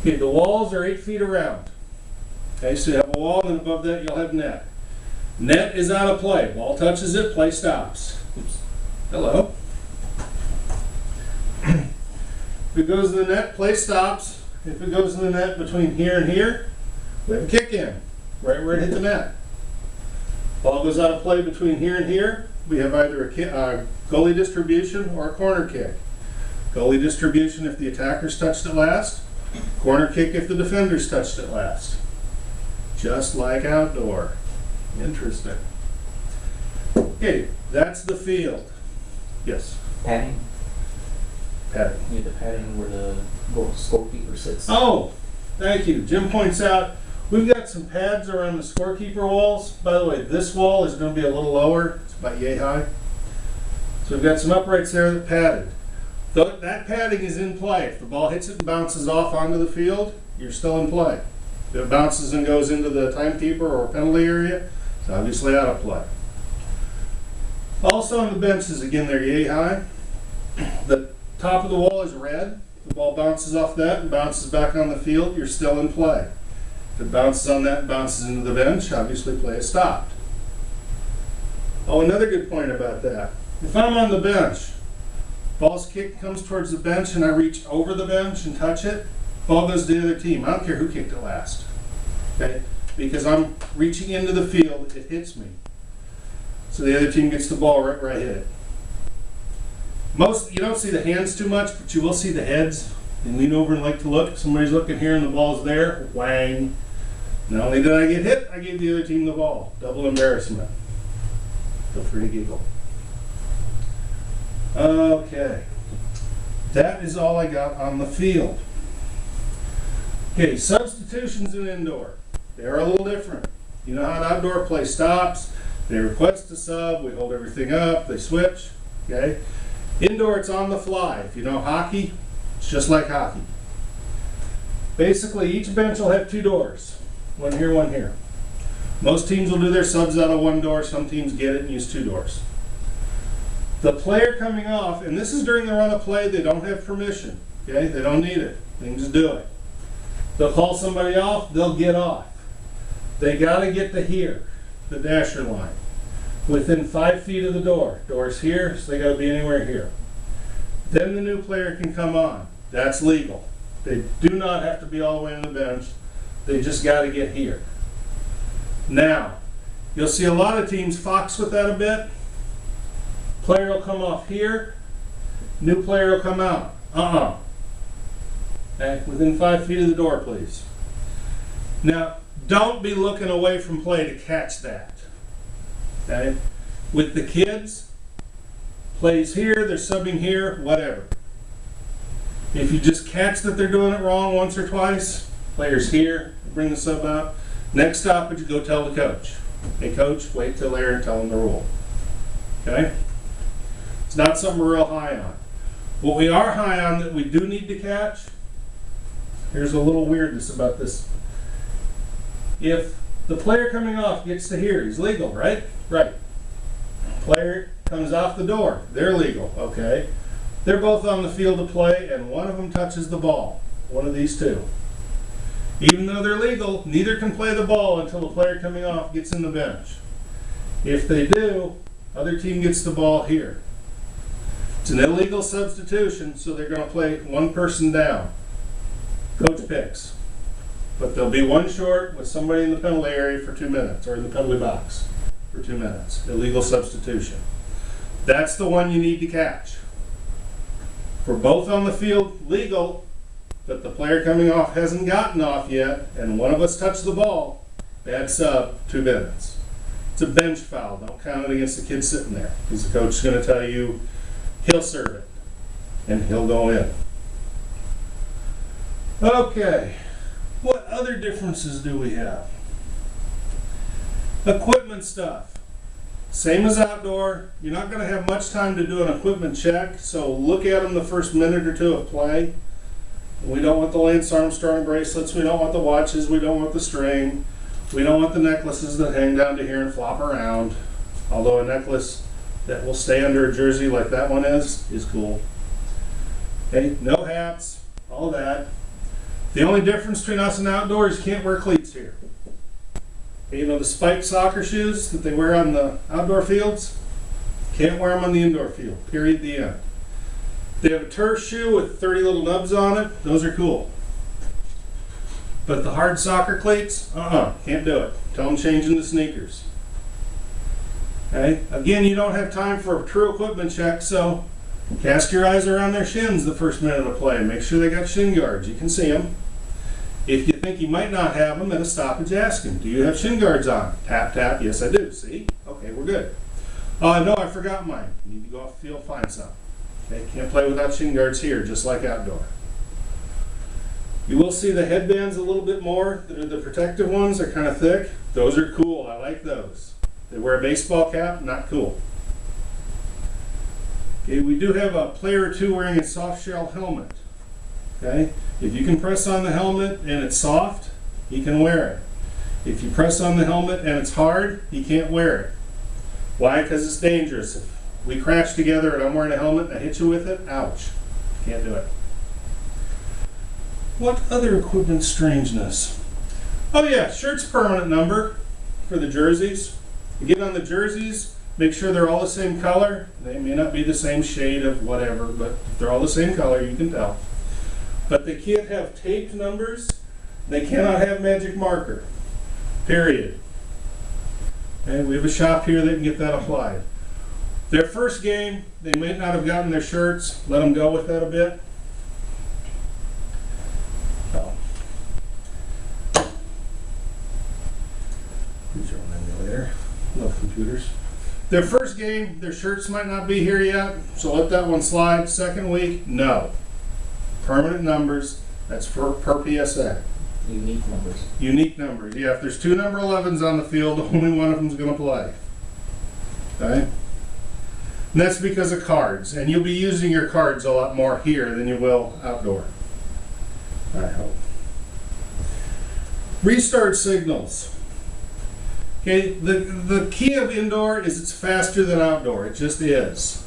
Okay, the walls are 8 feet around. Okay, so you have a wall, and above that you'll have net. Net is out of play. Ball touches it, play stops. Oops. Hello. If it goes in the net, play stops. If it goes in the net between here and here, we have a kick in, right where it hit the net. Ball goes out of play between here and here, we have either a goalie distribution or a corner kick. Goalie distribution if the attackers touched it last, corner kick if the defenders touched it last. Just like outdoor. Interesting. Okay, that's the field. Yes? Padding. Padding. You have the padding where the scorekeeper sits. Oh, thank you. Jim points out we've got some pads around the scorekeeper walls. By the way, this wall is going to be a little lower. It's about yay high. So we've got some uprights there that padded. That padding is in play. If the ball hits it and bounces off onto the field, you're still in play. If it bounces and goes into the timekeeper or penalty area, it's obviously out of play. Also on the benches, again, they're yay high. The top of the wall is red. The ball bounces off that and bounces back on the field, you're still in play. If it bounces on that and bounces into the bench, obviously play is stopped. Oh, another good point about that. If I'm on the bench, ball's kick comes towards the bench and I reach over the bench and touch it, ball goes to the other team. I don't care who kicked it last. Okay? Because I'm reaching into the field, it hits me. So the other team gets the ball right where I hit it. You don't see the hands too much, but you will see the heads. And lean over and like to look. Somebody's looking here and the ball's there. Whang. Not only did I get hit, I gave the other team the ball. Double embarrassment. Feel free to giggle. Okay. That is all I got on the field. Okay, substitutions in indoor. They're a little different. You know how an outdoor play stops. They request a sub. We hold everything up. They switch. Okay. Indoor, it's on the fly. If you know hockey, it's just like hockey. Basically, each bench will have 2 doors. One here, one here. Most teams will do their subs out of 1 door. Some teams get it and use 2 doors. The player coming off, and this is during the run of play, they don't have permission. Okay, they don't need it. They can just do it. They'll call somebody off, they'll get off. They got to get to here, the dasher line. Within 5 feet of the door. Door's here, so they got to be anywhere here. Then the new player can come on. That's legal. They do not have to be all the way on the bench. They just got to get here. Now, you'll see a lot of teams fox with that a bit. Player will come off here. New player will come out. Okay, within 5 feet of the door, please. Now, don't be looking away from play to catch that. Okay? With the kids, plays here, they're subbing here, whatever. If you just catch that they're doing it wrong once or twice, players here, bring the sub out. Next stoppage, you go tell the coach. Hey coach, wait till there and tell them the rule. Okay? It's not something we're real high on. What we are high on that we do need to catch, here's a little weirdness about this. If the player coming off gets to here, he's legal, right? Right. Player comes off the door, they're legal, okay? They're both on the field of play and one of them touches the ball, one of these two. Even though they're legal, neither can play the ball until the player coming off gets in the bench. If they do, other team gets the ball here. It's an illegal substitution, so they're going to play one person down. Coach picks. But there'll be one short with somebody in the penalty area for 2 minutes, or in the penalty box for 2 minutes. Illegal substitution. That's the one you need to catch. For both on the field, legal, but the player coming off hasn't gotten off yet, and one of us touched the ball, bad sub, 2 minutes. It's a bench foul. Don't count it against the kid sitting there, because the coach is going to tell you he'll serve it, and he'll go in. Okay, what other differences do we have? Equipment stuff. Same as outdoor. You're not going to have much time to do an equipment check, so look at them the first minute or 2 of play. We don't want the Lance Armstrong bracelets, we don't want the watches, we don't want the string, we don't want the necklaces that hang down to here and flop around. Although a necklace that will stay under a jersey like that one is cool. Okay, no hats, all that. The only difference between us and outdoor is you can't wear cleats here. You know the spiked soccer shoes that they wear on the outdoor fields? Can't wear them on the indoor field, period, the end. They have a turf shoe with 30 little nubs on it. Those are cool. But the hard soccer cleats, can't do it. Tell them changing the sneakers. Okay? Again, you don't have time for a true equipment check, so cast your eyes around their shins the first minute of play. Make sure they got shin guards. You can see them. If you think you might not have them, at a stoppage, ask him, do you have shin guards on? Tap, tap, yes I do. See? Okay, we're good. No, I forgot mine. You need to go off the field, find some. Okay, can't play without shin guards here, just like outdoor. You will see the headbands a little bit more. The protective ones are kind of thick. Those are cool, I like those. They wear a baseball cap, not cool. Okay, we do have a player or two wearing a soft shell helmet. Okay, if you can press on the helmet and it's soft, he can wear it. If you press on the helmet and it's hard, he can't wear it. Why? Because it's dangerous. If we crash together and I'm wearing a helmet and I hit you with it, ouch. Can't do it. What other equipment strangeness? Oh yeah, shirt's permanent number for the jerseys. You get on the jerseys, make sure they're all the same color. They may not be the same shade of whatever, but if they're all the same color, you can tell. But they can't have taped numbers. They cannot have magic marker. Period. Okay, we have a shop here that can get that applied. Their first game, they might not have gotten their shirts. Let them go with that a bit. Oh. Use your own emulator. Love computers. Their first game, their shirts might not be here yet, so let that one slide. Second week, no. Permanent numbers, that's per PSA. Unique numbers. Unique numbers, yeah. If there's two number 11s on the field, only one of them's going to play. Okay? And that's because of cards, and you'll be using your cards a lot more here than you will outdoor. I hope. Restart signals. Okay, the key of indoor is it's faster than outdoor. It just is.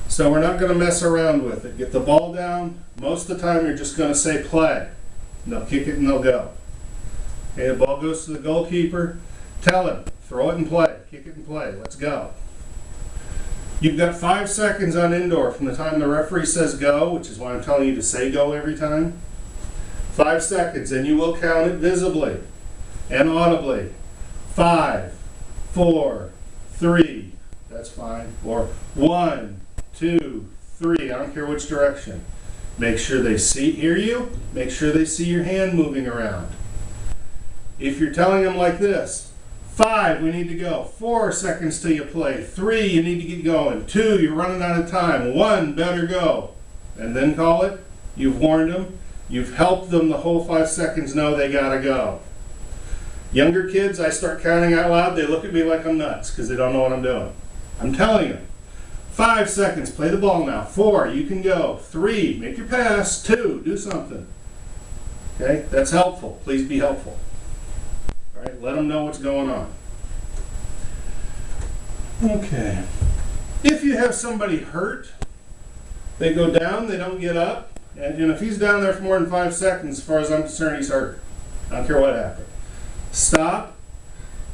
So we're not going to mess around with it. Get the ball down. Most of the time you're just going to say play. And they'll kick it and they'll go. Okay, the ball goes to the goalkeeper. Tell him, throw it and play. Kick it and play. Let's go. You've got 5 seconds on indoor from the time the referee says go, which is why I'm telling you to say go every time. 5 seconds, and you will count it visibly and audibly. 5, 4, 3, that's fine. Or 1, 2, 3, I don't care which direction. Make sure they hear you. Make sure they see your hand moving around. If you're telling them like this, 5, we need to go. 4 seconds till you play. 3, you need to get going. 2, you're running out of time. 1, better go. And then call it. You've warned them. You've helped them the whole 5 seconds know they gotta go. Younger kids, I start counting out loud, they look at me like I'm nuts because they don't know what I'm doing. I'm telling them. 5 seconds, play the ball now. 4, you can go. 3, make your pass. 2, do something. Okay, that's helpful. Please be helpful. All right, let them know what's going on. Okay. If you have somebody hurt, they go down, they don't get up, and if he's down there for more than 5 seconds, as far as I'm concerned, he's hurt. I don't care what happened. Stop.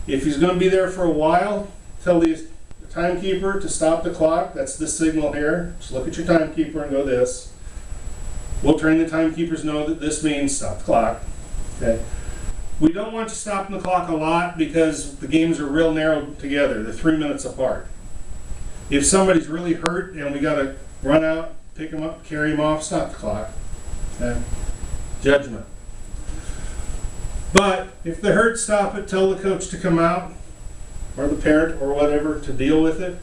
If he's going to be there for a while, tell the timekeeper to stop the clock. That's this signal here. Just look at your timekeeper and go this. We'll train the timekeepers know that this means stop the clock. Okay. We don't want you stopping the clock a lot because the games are real narrow together. They're 3 minutes apart. If somebody's really hurt and we got to run out, pick them up, carry them off, stop the clock. Okay. Judgment. But if they're hurt, stop it. Tell the coach to come out, or the parent, or whatever, to deal with it.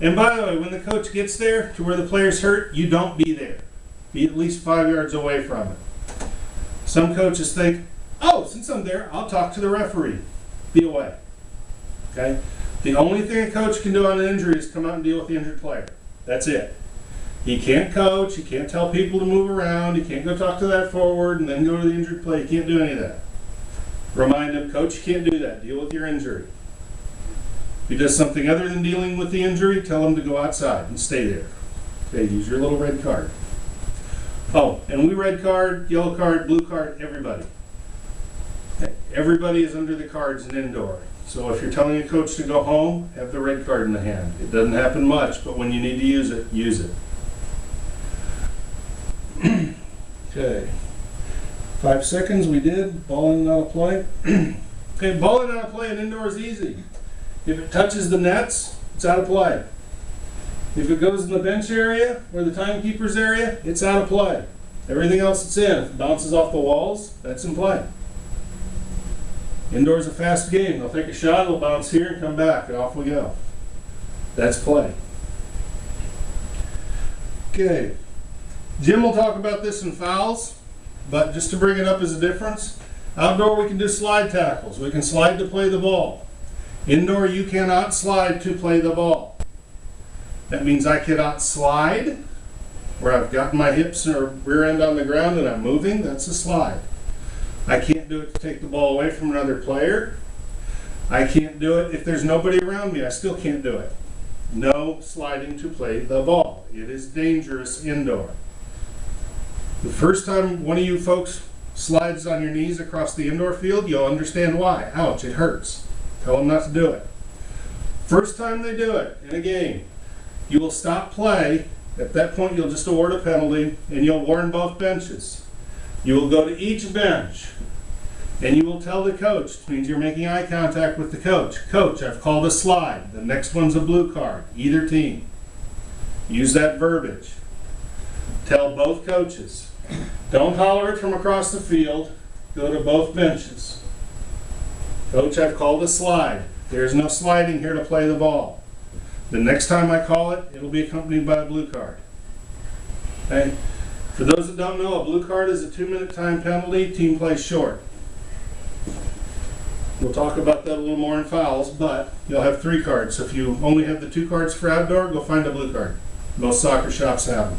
And by the way, when the coach gets there to where the player's hurt, you don't be there. Be at least 5 yards away from it. Some coaches think, oh, since I'm there, I'll talk to the referee. Be away. Okay? The only thing a coach can do on an injury is come out and deal with the injured player. That's it. He can't coach. He can't tell people to move around. He can't go talk to that forward and then go to the injured player. He can't do any of that. Remind him, coach, you can't do that. Deal with your injury. If he does something other than dealing with the injury, tell him to go outside and stay there. Okay, use your little red card. Oh, and we red card, yellow card, blue card, everybody. Everybody is under the cards in indoor. So if you're telling a coach to go home, have the red card in the hand. It doesn't happen much, but when you need to use it, use it. Okay. 5 seconds, we did. Ball in and out of play. Okay, ball in and out of play in indoor is easy. If it touches the nets, it's out of play. If it goes in the bench area or the timekeeper's area, it's out of play. Everything else it's in. If it bounces off the walls, that's in play. Indoor is a fast game. They'll take a shot, it'll bounce here and come back, and off we go. That's play. Okay. Jim will talk about this in fouls, but just to bring it up as a difference, outdoor we can do slide tackles. We can slide to play the ball. Indoor you cannot slide to play the ball. That means I cannot slide, where I've got my hips or rear end on the ground and I'm moving, that's a slide. I can't do it to take the ball away from another player. I can't do it if there's nobody around me, I still can't do it. No sliding to play the ball. It is dangerous indoor. The first time one of you folks slides on your knees across the indoor field, you'll understand why. Ouch, it hurts. Tell them not to do it. First time they do it in a game, you will stop play. At that point, you'll just award a penalty, and you'll warn both benches. You will go to each bench, and you will tell the coach, which means you're making eye contact with the coach. Coach, I've called a slide. The next one's a blue card, either team. Use that verbiage. Tell both coaches. Don't holler it from across the field. Go to both benches. Coach, I've called a slide. There's no sliding here to play the ball. The next time I call it, it'll be accompanied by a blue card. Okay? For those that don't know, a blue card is a 2-minute time penalty. Team plays short. We'll talk about that a little more in fouls, but you'll have 3 cards. So if you only have the 2 cards for outdoor, go find a blue card. Most soccer shops have them.